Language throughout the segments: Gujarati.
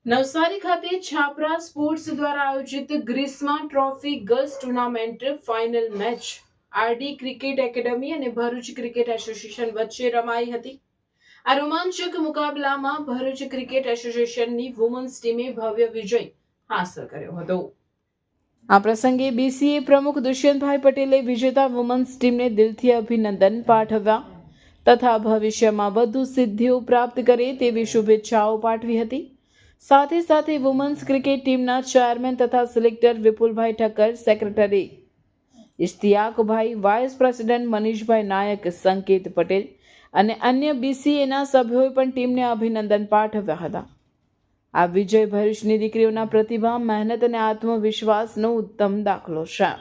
નવસારી ખાતે છાપરા સ્પોર્ટ્સ દ્વારા આયોજિત Grishma trophy girls tournament final match RD cricket academy અને ભરૂચ ક્રિકેટ એસોસિએશન વચ્ચે રમાઈ હતી। આ રોમાંચક મુકાબલામાં ભરૂચ ક્રિકેટ એસોસિએશનની વુમન્સ ટીમે ભવ્ય વિજય હાંસલ કર્યો હતો। આ પ્રસંગે બીસીએ પ્રમુખ દુષ્યંતભાઈ પટેલે વિજેતા વુમન્સ ટીમને દિલથી અભિનંદન પાઠવ્યા તથા ભવિષ્યમાં વધુ સિદ્ધિઓ પ્રાપ્ત કરે તેવી શુભેચ્છાઓ પાઠવી હતી। साथ ही साथ वुमेन्स क्रिकेट टीमना चेयरमेन तथा selector Vipulbhai Thakkar, secretary Ishtiyaqbhai, vice president Manishbhai Nayak, Sanket Patel અને અન્ય બીસીએના સભ્યોએ પણ ટીમને અભિનંદન પાઠવ્યા હતા। આ વિજય ભરૂચની દીકરીઓના પ્રતિભા, મહેનત અને આત્મવિશ્વાસનો ઉત્તમ દાખલો છે।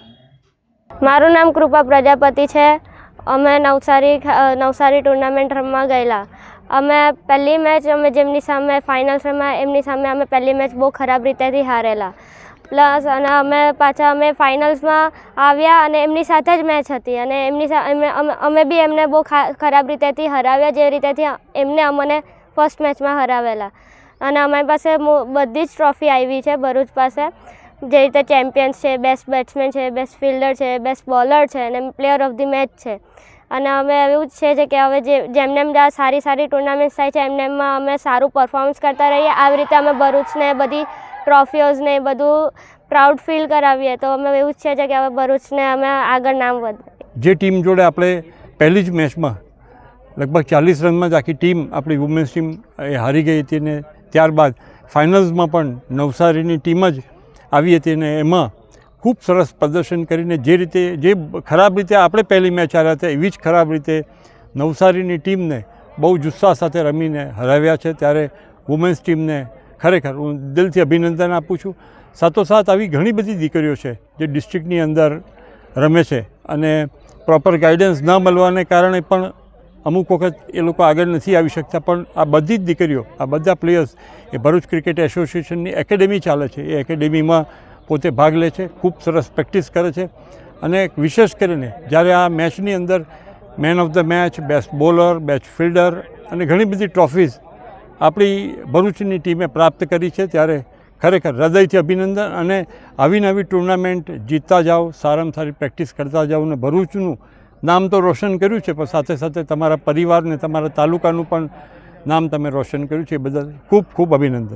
મારું નામ કૃપા પ્રજાપતિ છે। અમે નવસારી ટુર્નામેન્ટ રમવા ગયેલા। અમે પહેલી મેચ અમે જેમની સામે ફાઇનલ્સ રમ્યા એમની સામે અમે પહેલી મેચ બહુ ખરાબ રીતેથી હારેલા। પ્લસ અને અમે ફાઇનલ્સમાં આવ્યા અને એમની સાથે જ મેચ હતી અને અમે બી એમને બહુ ખરાબ રીતેથી હરાવ્યા, જે રીતેથી એમને અમને ફર્સ્ટ મેચમાં હરાવેલા। અને અમારી પાસે બધી જ ટ્રોફી આવી છે ભરૂચ પાસે, જે રીતે ચેમ્પિયન્સ છે, બેસ્ટ બેટ્સમેન છે, બેસ્ટ ફિલ્ડર છે, બેસ્ટ બોલર છે અને પ્લેયર ઓફ ધી મેચ છે। અને અમે એવું જ છે કે હવે જેમને સારી ટુર્નામેન્ટ થાય છે એમનેમાં અમે સારું પરફોર્મન્સ કરતા રહીએ। આવી રીતે અમે ભરૂચને બધી ટ્રોફીઓઝને બધું પ્રાઉડ ફીલ કરાવીએ, તો અમે એવું જ છે કે હવે ભરૂચને અમે આગળ નામ વધારીએ। જે ટીમ જોડે આપણે પહેલી જ મેચમાં લગભગ 40 રનમાં જ આખી ટીમ આપણી વુમેન્સ ટીમ એ હારી ગઈ હતી ને ત્યારબાદ ફાઇનલ્સમાં પણ નવસારીની ટીમ જ આવી હતી ને એમાં ખૂબ સરસ પ્રદર્શન કરીને જે ખરાબ રીતે આપણે પહેલી મેચ હાર્યા હતા એવી જ ખરાબ રીતે નવસારીની ટીમને બહુ જુસ્સા સાથે રમીને હરાવ્યા છે। ત્યારે વુમેન્સ ટીમને ખરેખર હું દિલથી અભિનંદન આપું છું। સાથોસાથ આવી ઘણી બધી દીકરીઓ છે જે ડિસ્ટ્રિક્ટની અંદર રમે છે અને પ્રોપર ગાઈડન્સ ન મળવાને કારણે પણ અમુક વખત એ લોકો આગળ નથી આવી શકતા, પણ આ બધી જ દીકરીઓ, આ બધા પ્લેયર્સ એ ભરૂચ ક્રિકેટ એસોસિએશનની એકેડેમી ચાલે છે, એ એકેડેમીમાં પોતે ભાગ લે છે, ખૂબ સરસ પ્રેક્ટિસ કરે છે અને વિશેષ કરીને જ્યારે આ મેચની અંદર man of the match, best bowler, best fielder અને ઘણી બધી ટ્રોફીઝ આપણી ભરૂચની ટીમે પ્રાપ્ત કરી છે, ત્યારે ખરેખર હૃદયથી અભિનંદન। અને આવી નવી ટુર્નામેન્ટ જીતતા જાઓ, સારામાં સારી પ્રેક્ટિસ કરતા જાઓ અને ભરૂચનું નામ તો રોશન કર્યું છે, પણ સાથે સાથે તમારા પરિવારને, તમારા તાલુકાનું પણ નામ તમે રોશન કર્યું છે, એ બદલ ખૂબ ખૂબ અભિનંદન।